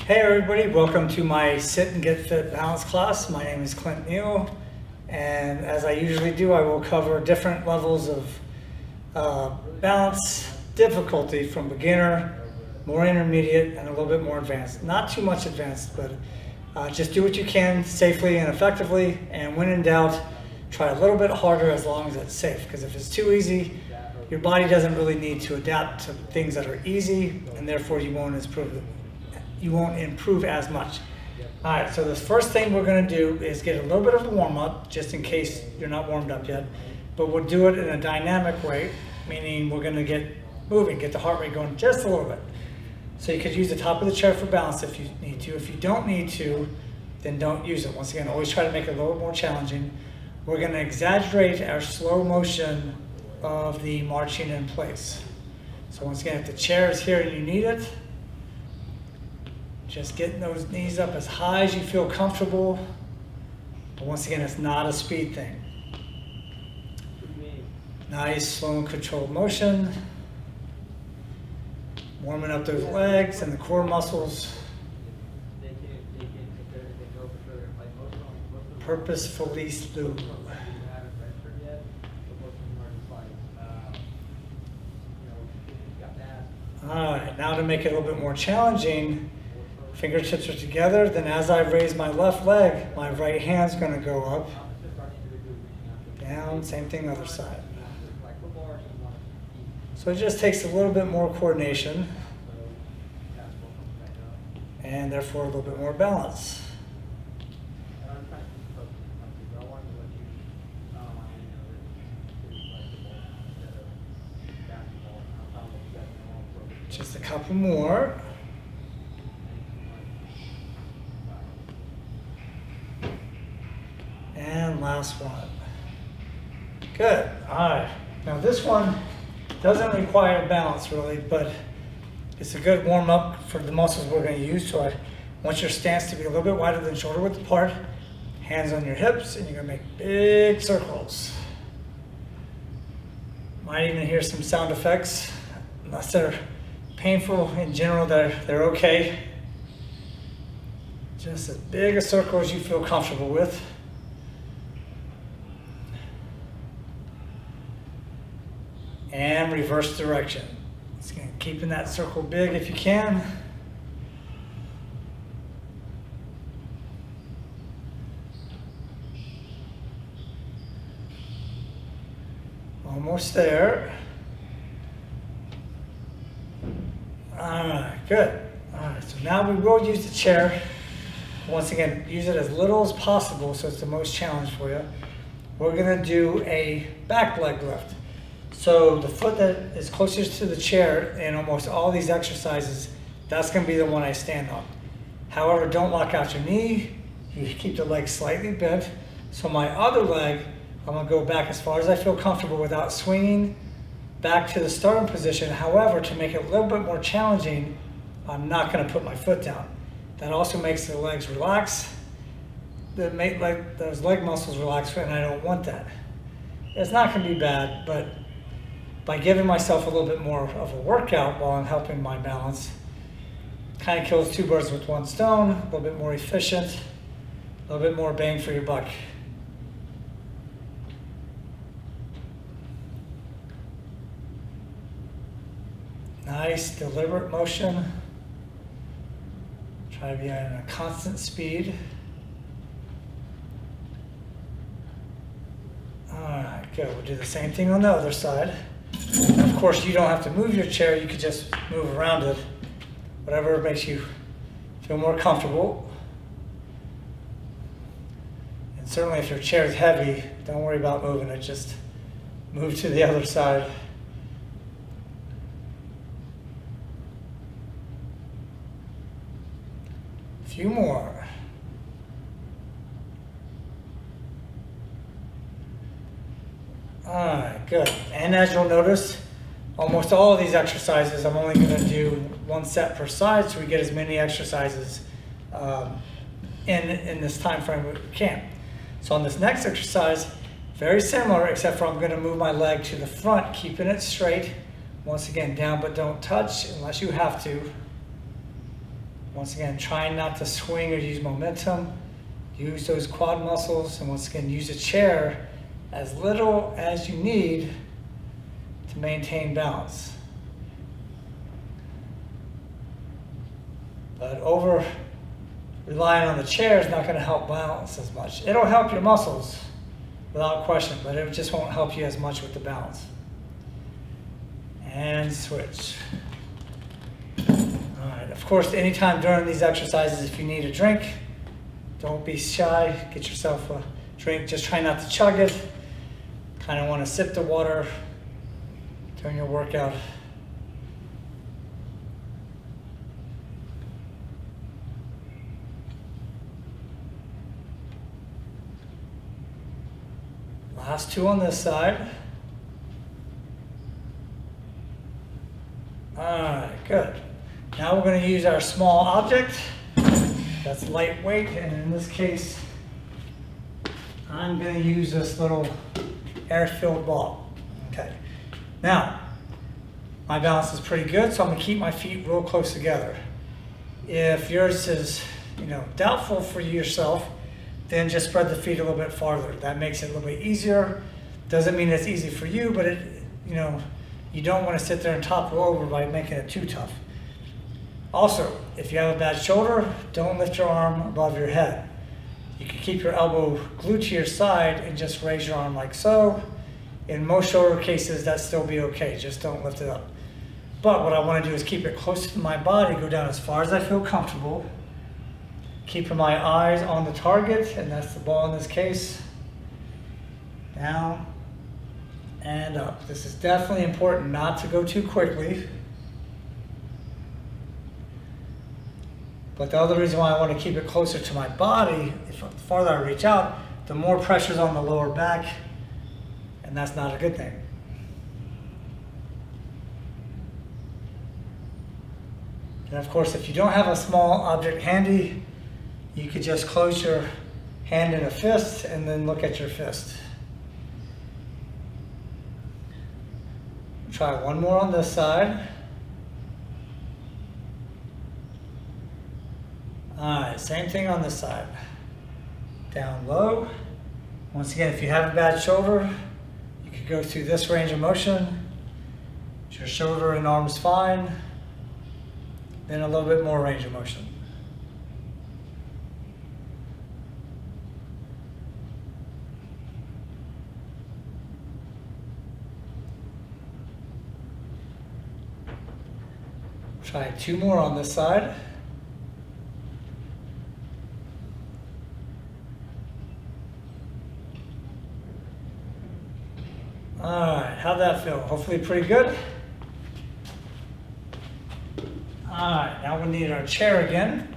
Hey everybody, welcome to my Sit and Get Fit balance class. My name is Clint, and as I usually do, I will cover different levels of balance difficulty from beginner, more intermediate, and a little bit more advanced. Not too much advanced, but just do what you can safely and effectively, and when in doubt, try a little bit harder as long as it's safe, because if it's too easy, your body doesn't really need to adapt to things that are easy, and therefore you won't improve as much. All right, so the first thing we're going to do is get a little bit of a warm-up, just in case you're not warmed up yet, but we'll do it in a dynamic way, meaning we're going to get moving, get the heart rate going just a little bit. So you could use the top of the chair for balance if you need to. If you don't need to, then don't use it. Once again, always try to make it a little more challenging. We're going to exaggerate our slow motion of the marching in place. So once again, if the chair is here and you need it, just getting those knees up as high as you feel comfortable. But once again, it's not a speed thing. Nice, slow and controlled motion. Warming up those legs and the core muscles. Purposefully slow. All right, now to make it a little bit more challenging, fingertips are together, then as I raise my left leg, my right hand's gonna go up, down, same thing other side. So it just takes a little bit more coordination, and therefore a little bit more balance. Just a couple more. And last one. Good. All right. Now this one doesn't require balance really, but it's a good warm up for the muscles we're going to use. So I want your stance to be a little bit wider than shoulder width apart. Hands on your hips, and you're going to make big circles. Might even hear some sound effects, unless they're painful. In general, they're okay. Just as big a circle as you feel comfortable with. And reverse direction. Keeping that circle big if you can. Almost there. All right, good. All right, so now we will use the chair. Once again, use it as little as possible so it's the most challenge for you. We're gonna do a back leg lift. So the foot that is closest to the chair in almost all these exercises, that's gonna be the one I stand on. However, don't lock out your knee. You keep the leg slightly bent. So my other leg, I'm gonna go back as far as I feel comfortable without swinging back to the starting position. However, to make it a little bit more challenging, I'm not gonna put my foot down. That also makes the legs relax. Those leg muscles relax, and I don't want that. It's not gonna be bad, but by giving myself a little bit more of a workout while I'm helping my balance, kind of kills two birds with one stone, a little bit more efficient, a little bit more bang for your buck. Nice, deliberate motion. Try to be at a constant speed. All right, good. We'll do the same thing on the other side. And of course, you don't have to move your chair. You could just move around it, whatever makes you feel more comfortable. And certainly if your chair is heavy, don't worry about moving it. Just move to the other side. A few more. All right, good. And as you'll notice, almost all of these exercises, I'm only going to do one set per side, so we get as many exercises in this time frame we can. So on this next exercise, very similar, except for I'm going to move my leg to the front, keeping it straight. Once again, down but don't touch unless you have to. Once again, trying not to swing or use momentum. Use those quad muscles, and once again, use a chair as little as you need to maintain balance. But over relying on the chair is not going to help balance as much. It'll help your muscles without question, but it just won't help you as much with the balance. And switch. All right, of course, anytime during these exercises, if you need a drink, don't be shy, get yourself a drink. Just try not to chug it. Kind of want to sip the water during your workout. Last two on this side. All right, good. Now we're going to use our small object that's lightweight, and in this case, I'm going to use this little air-filled ball. Okay. Now, my balance is pretty good, so I'm going to keep my feet real close together. If yours is, doubtful for yourself, then just spread the feet a little bit farther. That makes it a little bit easier. Doesn't mean it's easy for you, but you don't want to sit there and topple over by making it too tough. Also, if you have a bad shoulder, don't lift your arm above your head. You can keep your elbow glued to your side and just raise your arm like so. In most shoulder cases, that'd still be okay. Just don't lift it up. But what I want to do is keep it close to my body, go down as far as I feel comfortable. Keeping my eyes on the target, and that's the ball in this case. Down and up. This is definitely important not to go too quickly. But the other reason why I want to keep it closer to my body, the farther I reach out, the more pressure's on the lower back, and that's not a good thing. And of course, if you don't have a small object handy, you could just close your hand in a fist and then look at your fist. Try one more on this side. All right, same thing on this side. Down low. Once again, if you have a bad shoulder, you could go through this range of motion. Your shoulder and arm's fine. Then a little bit more range of motion. Try two more on this side. All right, how'd that feel? Hopefully pretty good. All right, now we need our chair again.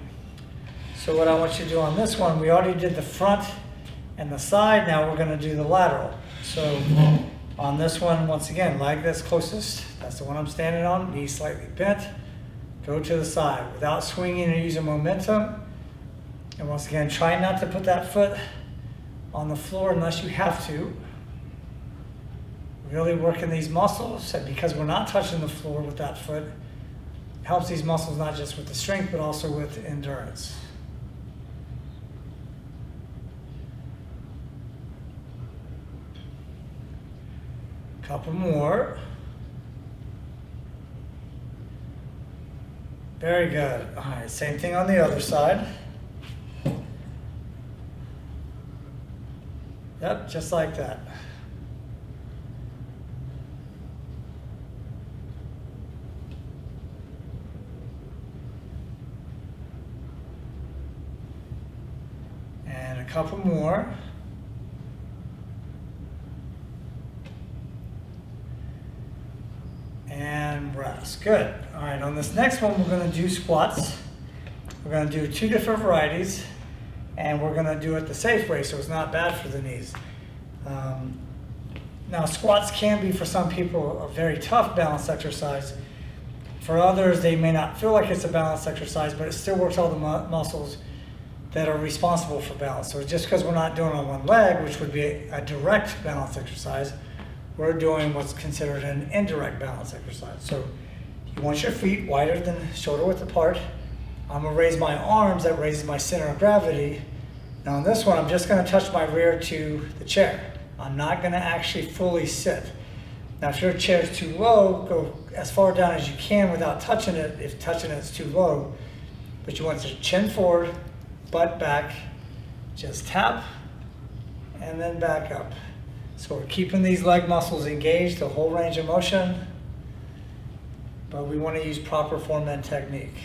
So what I want you to do on this one, we already did the front and the side, now we're gonna do the lateral. So on this one, once again, leg that's closest, that's the one I'm standing on, knee slightly bent. Go to the side without swinging or using momentum. And once again, try not to put that foot on the floor unless you have to. Really working these muscles, and because we're not touching the floor with that foot, it helps these muscles not just with the strength, but also with endurance. Couple more. Very good. All right, same thing on the other side. Yep, just like that. And a couple more. And rest. Good. All right, on this next one, we're going to do squats. We're going to do two different varieties, and we're going to do it the safe way, so it's not bad for the knees. Now, squats can be, for some people, a very tough balance exercise. For others, they may not feel like it's a balance exercise, but it still works all the muscles that are responsible for balance. So just because we're not doing it on one leg, which would be a direct balance exercise, we're doing what's considered an indirect balance exercise. So you want your feet wider than shoulder width apart, I'm gonna raise my arms, that raises my center of gravity. Now on this one, I'm just gonna touch my rear to the chair. I'm not gonna actually fully sit. Now if your chair is too low, go as far down as you can without touching it, if touching it is too low. But you want to chin forward, butt back, just tap, and then back up. So we're keeping these leg muscles engaged the whole range of motion, but we want to use proper form and technique.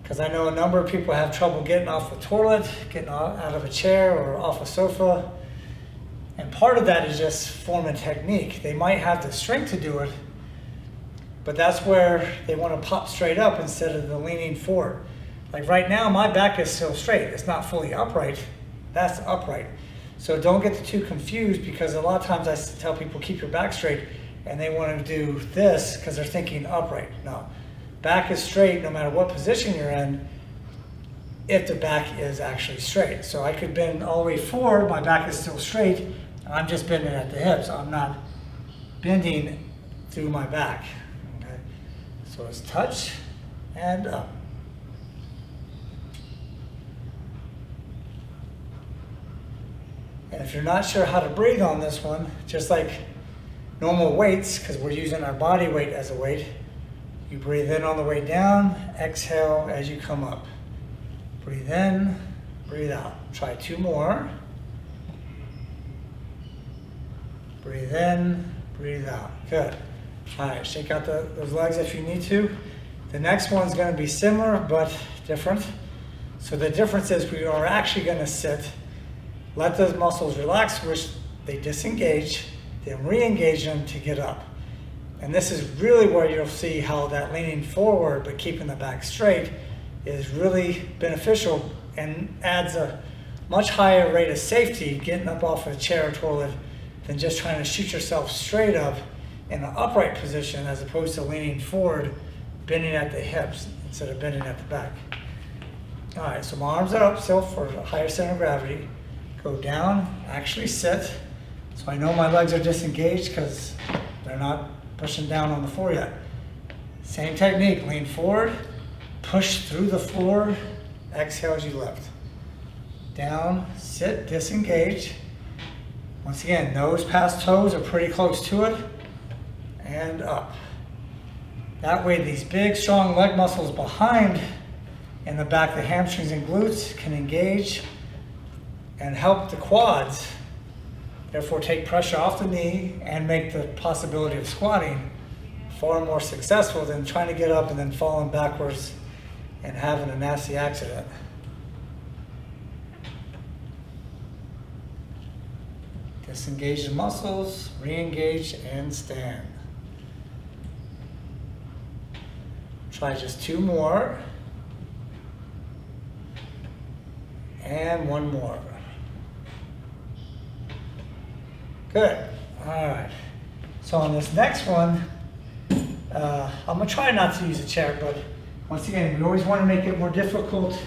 Because I know a number of people have trouble getting off the toilet, getting out of a chair or off a sofa. And part of that is just form and technique. They might have the strength to do it, but that's where they want to pop straight up instead of the leaning forward. Like right now, my back is still straight. It's not fully upright. That's upright. So don't get too confused, because a lot of times I tell people keep your back straight and they want to do this because they're thinking upright. No, back is straight no matter what position you're in if the back is actually straight. So I could bend all the way forward, my back is still straight, I'm just bending at the hips. I'm not bending through my back. Okay? So it's touch and up. And if you're not sure how to breathe on this one, just like normal weights, because we're using our body weight as a weight, you breathe in on the way down, exhale as you come up. Breathe in, breathe out. Try 2 more. Breathe in, breathe out. Good. All right, shake out those legs if you need to. The next one's going to be similar but different. So the difference is we are actually going to sit, let those muscles relax, which they disengage, then re-engage them to get up. And this is really where you'll see how that leaning forward but keeping the back straight is really beneficial and adds a much higher rate of safety getting up off of a chair or toilet than just trying to shoot yourself straight up in an upright position as opposed to leaning forward, bending at the hips instead of bending at the back. All right, so my arms are up still for a higher center of gravity. Go down, actually sit. So I know my legs are disengaged because they're not pushing down on the floor yet. Same technique, lean forward, push through the floor, exhale as you lift. Down, sit, disengage. Once again, nose past toes are pretty close to it, and up. That way these big, strong leg muscles behind in the back, the hamstrings and glutes can engage and help the quads, therefore take pressure off the knee and make the possibility of squatting far more successful than trying to get up and then falling backwards and having a nasty accident. Disengage the muscles, re-engage, and stand. Try just 2 more. And 1 more. Good. All right. So on this next one, I'm going to try not to use a chair, but once again, we always want to make it more difficult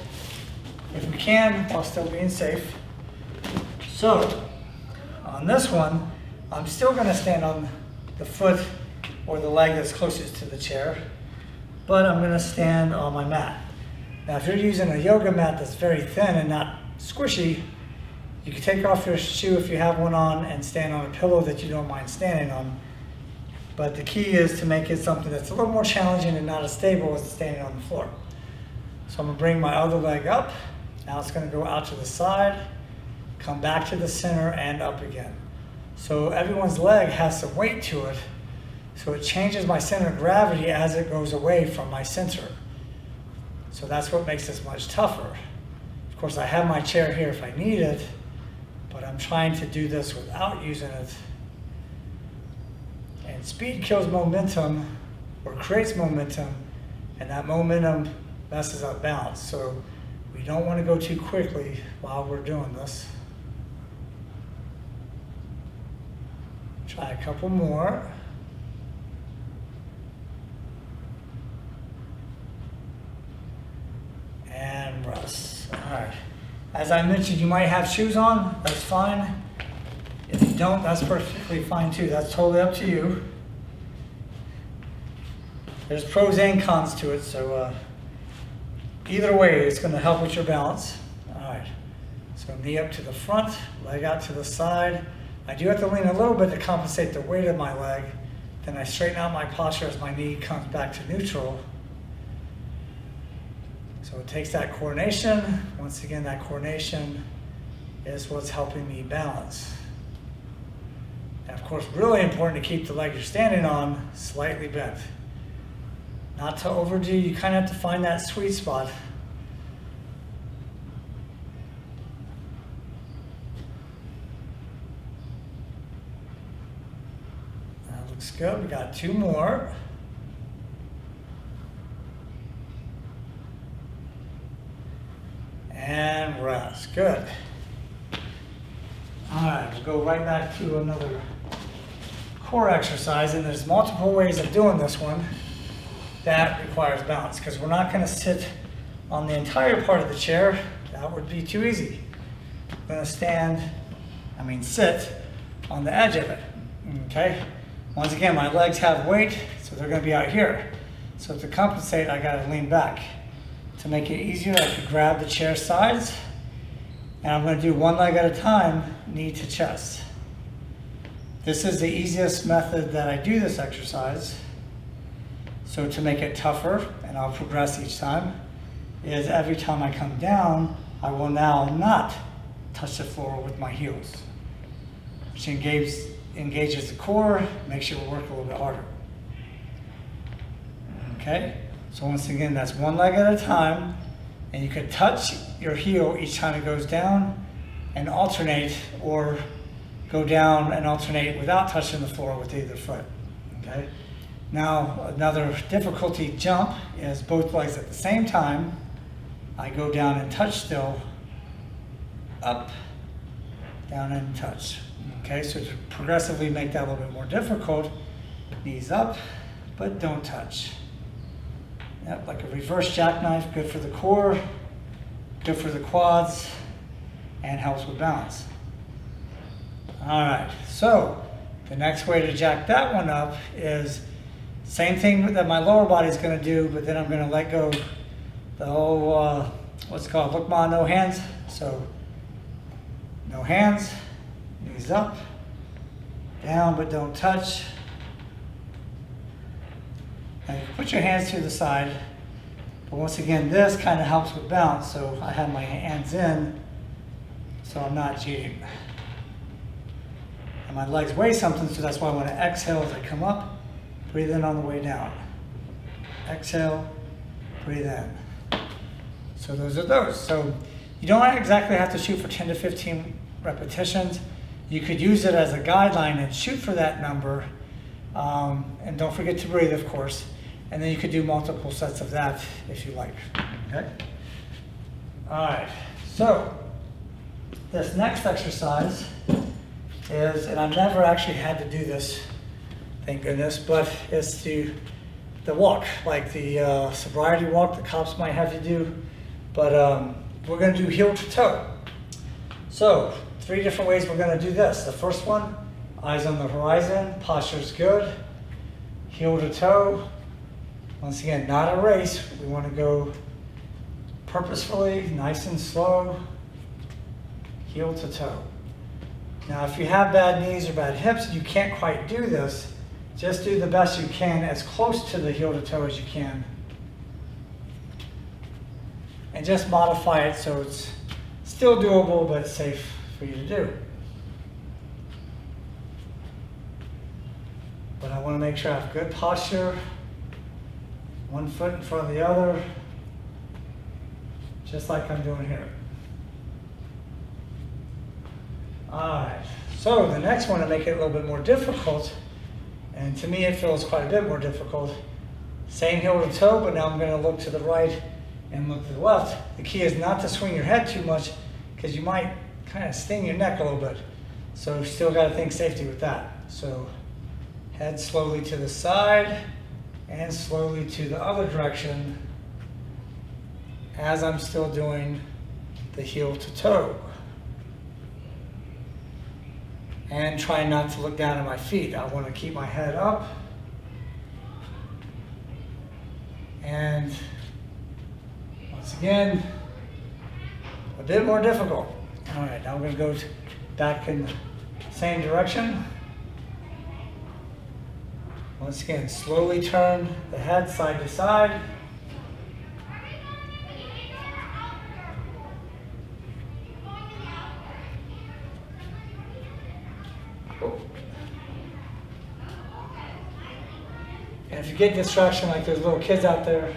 if we can while still being safe. So on this one, I'm still going to stand on the foot or the leg that's closest to the chair, but I'm going to stand on my mat. Now, if you're using a yoga mat that's very thin and not squishy, you can take off your shoe if you have one on and stand on a pillow that you don't mind standing on. But the key is to make it something that's a little more challenging and not as stable as standing on the floor. So I'm going to bring my other leg up. Now it's going to go out to the side, come back to the center, and up again. So everyone's leg has some weight to it, so it changes my center of gravity as it goes away from my center. So that's what makes this much tougher. Of course, I have my chair here if I need it, but I'm trying to do this without using it. And speed kills momentum, or creates momentum, and that momentum messes up balance. So we don't want to go too quickly while we're doing this. Try a couple more. And rest. All right. As I mentioned, you might have shoes on. That's fine. If you don't, that's perfectly fine too. That's totally up to you. There's pros and cons to it, so either way, it's going to help with your balance. All right, so knee up to the front, leg out to the side. I do have to lean a little bit to compensate the weight of my leg. Then I straighten out my posture as my knee comes back to neutral. So it takes that coordination. Once again, that coordination is what's helping me balance. And of course, really important to keep the leg you're standing on slightly bent. Not to overdo, you kind of have to find that sweet spot. That looks good. We got 2 more. And rest. Good. All right, we'll go right back to another core exercise, and there's multiple ways of doing this one that requires balance, because we're not going to sit on the entire part of the chair. That would be too easy. We're going to sit on the edge of it, okay? Once again, my legs have weight, so they're going to be out here. So to compensate, I got to lean back. To make it easier, I could grab the chair sides, and I'm going to do one leg at a time, knee to chest. This is the easiest method that I do this exercise. So to make it tougher, and I'll progress each time, is every time I come down, I will now not touch the floor with my heels, which engages the core, makes you work a little bit harder. Okay? So once again, that's one leg at a time, and you could touch your heel each time it goes down and alternate, or go down and alternate without touching the floor with either foot, okay? Now, another difficulty jump is both legs at the same time. I go down and touch still, up, down and touch, okay? So to progressively make that a little bit more difficult, knees up, but don't touch. Yep, like a reverse jackknife, good for the core, good for the quads, and helps with balance. All right, so the next way to jack that one up is same thing that my lower body is going to do, but then I'm going to let go the whole, what's it called, Lukma, no hands. So no hands, knees up, down but don't touch. And you can put your hands to the side, but once again, this kind of helps with balance. So I have my hands in, so I'm not cheating. And my legs weigh something, so that's why I want to exhale as I come up, breathe in on the way down. Exhale, breathe in. So those are those. So you don't exactly have to shoot for 10 to 15 repetitions. You could use it as a guideline and shoot for that number. And don't forget to breathe, of course. And then you could do multiple sets of that if you like. Okay? All right. So this next exercise is, and I've never actually had to do this, thank goodness, but it's the walk, like the sobriety walk the cops might have you do. But we're going to do heel to toe. So 3 different ways we're going to do this. The first one, eyes on the horizon, posture's good, heel to toe. Once again, not a race. We want to go purposefully, nice and slow, heel to toe. Now, if you have bad knees or bad hips and you can't quite do this, just do the best you can, as close to the heel to toe as you can. And just modify it so it's still doable, but safe for you to do. But I want to make sure I have good posture, one foot in front of the other, just like I'm doing here. All right, so the next one to make it a little bit more difficult, and to me it feels quite a bit more difficult, same heel to toe, but now I'm going to look to the right and look to the left. The key is not to swing your head too much, because you might kind of sting your neck a little bit. So you still got to think safety with that. So head slowly to the side and slowly to the other direction as I'm still doing the heel to toe. And try not to look down at my feet. I want to keep my head up. And once again, a bit more difficult. All right, now we're going to go back in the same direction. Once again, slowly turn the head side to side. And if you get distraction like those little kids out there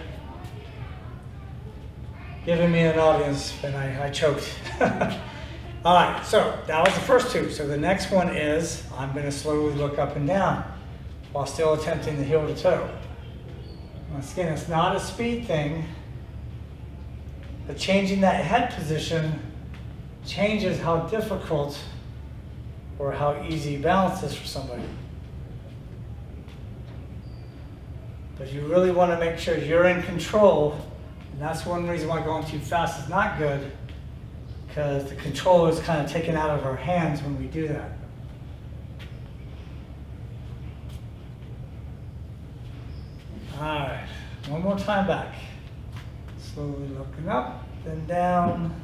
giving me an audience, then I choked. All right, so that was the first two. So the next one is I'm going to slowly look up and down while still attempting the heel to toe. Once again, it's not a speed thing, but changing that head position changes how difficult or how easy balance is for somebody. But you really want to make sure you're in control, and that's one reason why going too fast is not good, because the control is kind of taken out of our hands when we do that. All right, one more time back. Slowly looking up, then down,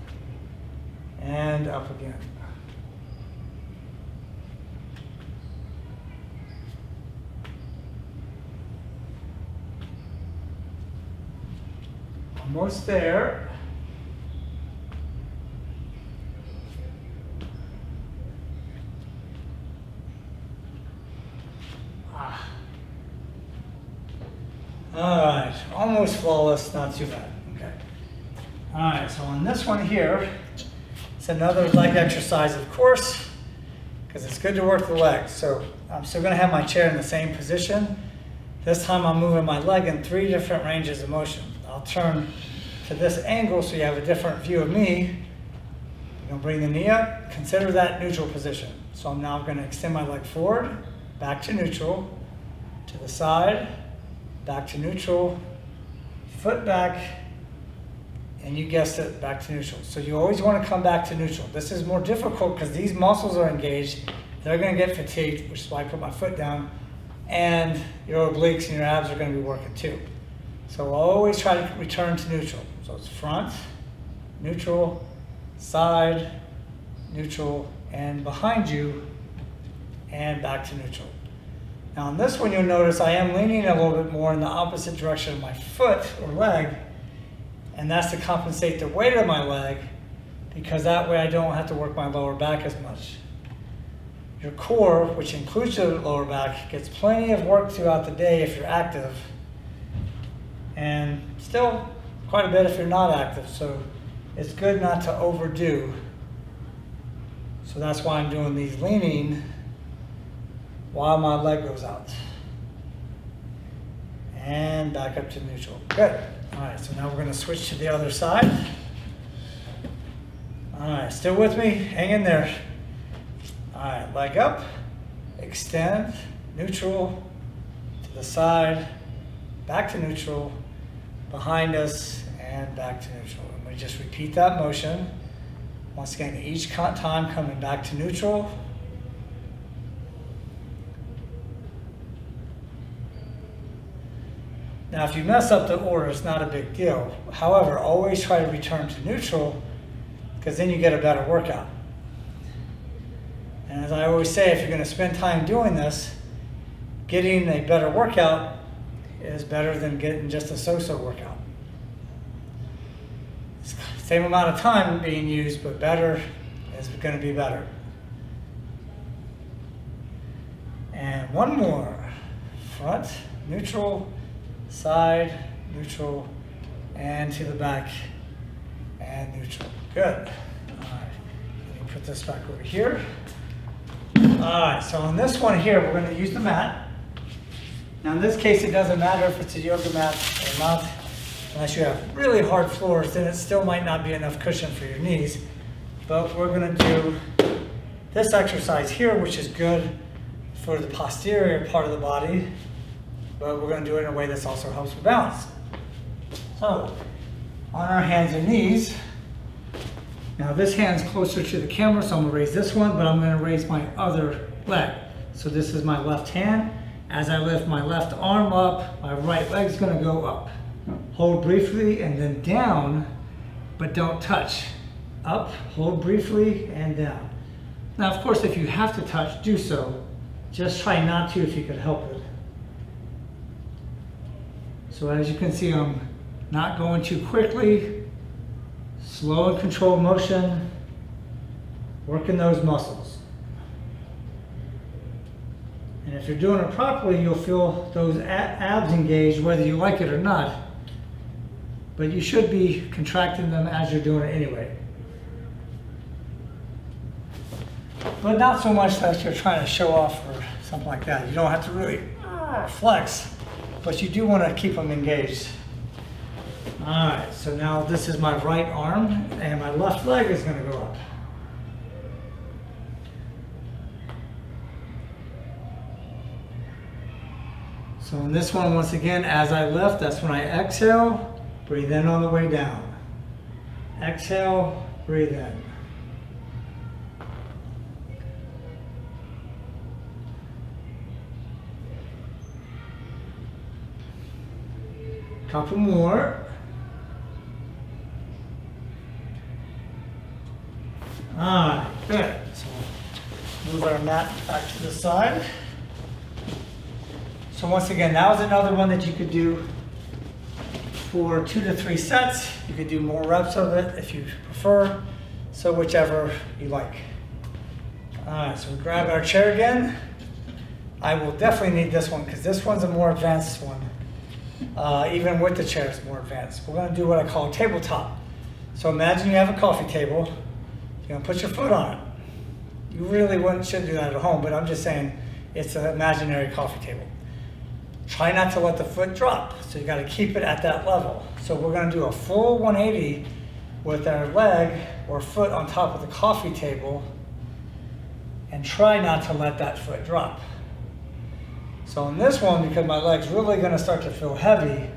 and up again. Almost there. All right, almost flawless, not too bad. Okay. All right, so on this one here, it's another leg exercise, of course, because it's good to work the legs. So I'm still going to have my chair in the same position. This time I'm moving my leg in 3 different ranges of motion. I'll turn to this angle so you have a different view of me. You're going to bring the knee up, consider that neutral position. So I'm now going to extend my leg forward, back to neutral, to the side, back to neutral, foot back, and you guessed it, back to neutral. So you always want to come back to neutral. This is more difficult because these muscles are engaged. They're going to get fatigued, which is why I put my foot down, and your obliques and your abs are going to be working too. So always try to return to neutral. So it's front, neutral, side, neutral, and behind you, and back to neutral. Now on this one, you'll notice I am leaning a little bit more in the opposite direction of my foot or leg, and that's to compensate the weight of my leg, because that way I don't have to work my lower back as much. Your core, which includes your lower back, gets plenty of work throughout the day if you're active, and still quite a bit if you're not active. So it's good not to overdo. So that's why I'm doing these leaning while my leg goes out. And back up to neutral. Good. All right, so now we're going to switch to the other side. All right, still with me? Hang in there. All right, leg up, extend, neutral, to the side, back to neutral, behind us, and back to neutral. And we just repeat that motion. Once again, each time coming back to neutral. Now, if you mess up the order, it's not a big deal. However, always try to return to neutral, because then you get a better workout. And as I always say, if you're going to spend time doing this, getting a better workout is better than getting just a so-so workout. It's the same amount of time being used, but better is going to be better. And one more. Front, neutral, side, neutral, and to the back, and neutral. Good. All right, let me put this back over here. All right, so on this one here, we're going to use the mat. Now in this case, it doesn't matter if it's a yoga mat or not, unless you have really hard floors, then it still might not be enough cushion for your knees. But we're going to do this exercise here, which is good for the posterior part of the body, but we're going to do it in a way that also helps with balance. So, on our hands and knees. Now this hand's closer to the camera, so I'm going to raise this one, but I'm going to raise my other leg. So this is my left hand. As I lift my left arm up, my right leg's going to go up. Hold briefly and then down but don't touch. Up, hold briefly, and down. Now, of course, if you have to touch, do so. Just try not to if you could help it. So as you can see, I'm not going too quickly. Slow and controlled motion, working those muscles. And if you're doing it properly, you'll feel those abs engaged whether you like it or not. But you should be contracting them as you're doing it anyway. But not so much that you're trying to show off or something like that. You don't have to really flex, but you do want to keep them engaged. All right, so now this is my right arm and my left leg is going to go up. So in this one, once again, as I lift, that's when I exhale, breathe in on the way down. Exhale, breathe in. Couple more. All right, good. So move our mat back to the side. So once again, that was another one that you could do for 2 to 3 sets. You could do more reps of it if you prefer. So whichever you like. All right, so we grab our chair again. I will definitely need this one because this one's a more advanced one. Even with the chair, it's more advanced. We're going to do what I call a tabletop. So imagine you have a coffee table. You're going to put your foot on it. You really shouldn't do that at home, but I'm just saying it's an imaginary coffee table. Try not to let the foot drop. So you got to keep it at that level. So we're going to do a full 180 with our leg or foot on top of the coffee table and try not to let that foot drop. So in this one, because my leg's really going to start to feel heavy,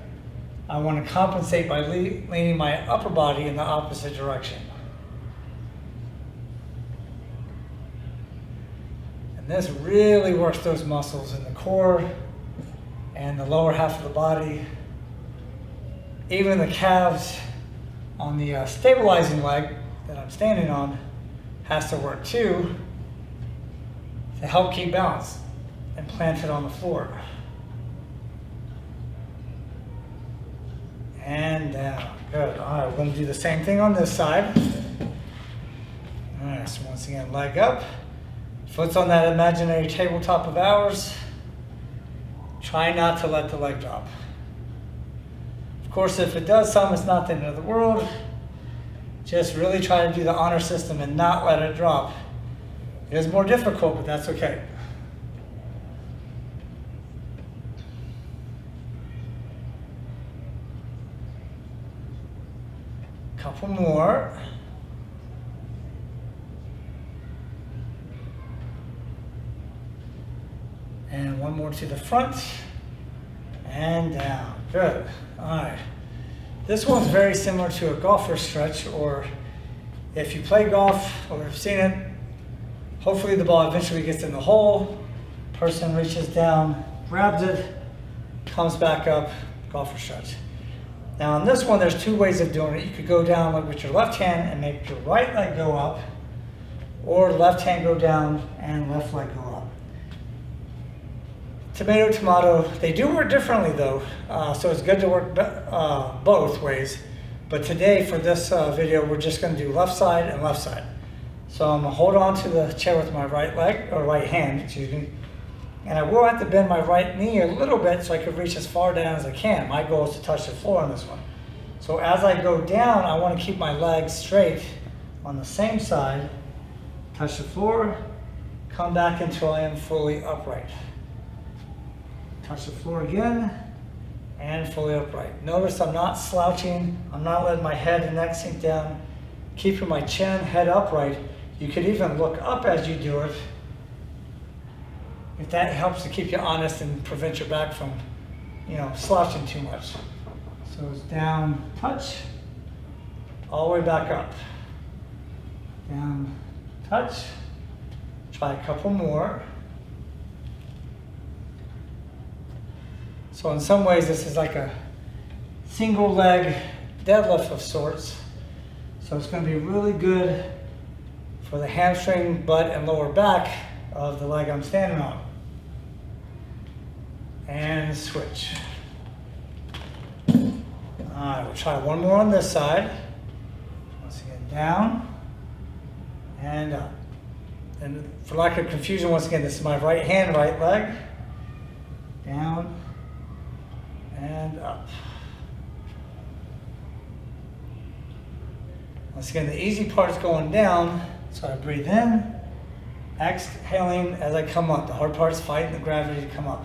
I want to compensate by leaning my upper body in the opposite direction. And this really works those muscles in the core and the lower half of the body. Even the calves on the stabilizing leg that I'm standing on has to work too to help keep balance and plant it on the floor. And down. Good. All right, we're going to do the same thing on this side. All right, so once again, leg up. Foot's on that imaginary tabletop of ours. Try not to let the leg drop. Of course, if it does some, it's not the end of the world. Just really try to do the honor system and not let it drop. It is more difficult, but that's okay. Couple more. And one more to the front and down. Good. All right. This one's very similar to a golfer stretch, or if you play golf or have seen it, hopefully the ball eventually gets in the hole, person reaches down, grabs it, comes back up, golfer stretch. Now on this one, there's 2 ways of doing it. You could go down like with your left hand and make your right leg go up, or left hand go down and left leg go up. Tomato, tomato, they do work differently though, so it's good to work both ways. But today for this video, we're just going to do left side and left side. So I'm going to hold on to the chair with my right leg, or right hand, excuse me. And I will have to bend my right knee a little bit so I can reach as far down as I can. My goal is to touch the floor on this one. So as I go down, I want to keep my legs straight on the same side, touch the floor, come back until I am fully upright. Touch the floor again, and fully upright. Notice I'm not slouching, I'm not letting my head and neck sink down, keeping my chin, head upright. You could even look up as you do it, if that helps to keep you honest and prevent your back from, slouching too much. So it's down, touch, all the way back up. Down, touch, try a couple more. So in some ways, this is like a single leg deadlift of sorts. So it's going to be really good for the hamstring, butt, and lower back of the leg I'm standing on. And switch. Alright, we'll try one more on this side. Once again, down and up. And for lack of confusion, once again, this is my right hand, right leg. Down and up. Once again, the easy part is going down, so I breathe in, exhaling as I come up. The hard part is fighting the gravity to come up.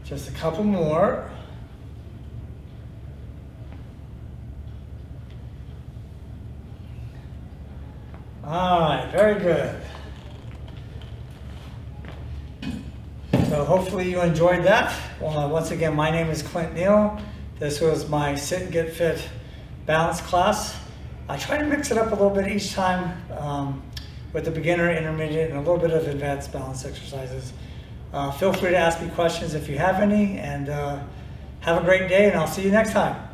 Just a couple more. All right, very good. So hopefully you enjoyed that. Once again, my name is Clint Neal. This was my Sit and Get Fit balance class. I try to mix it up a little bit each time with the beginner, intermediate, and a little bit of advanced balance exercises. Feel free to ask me questions if you have any, and have a great day, and I'll see you next time.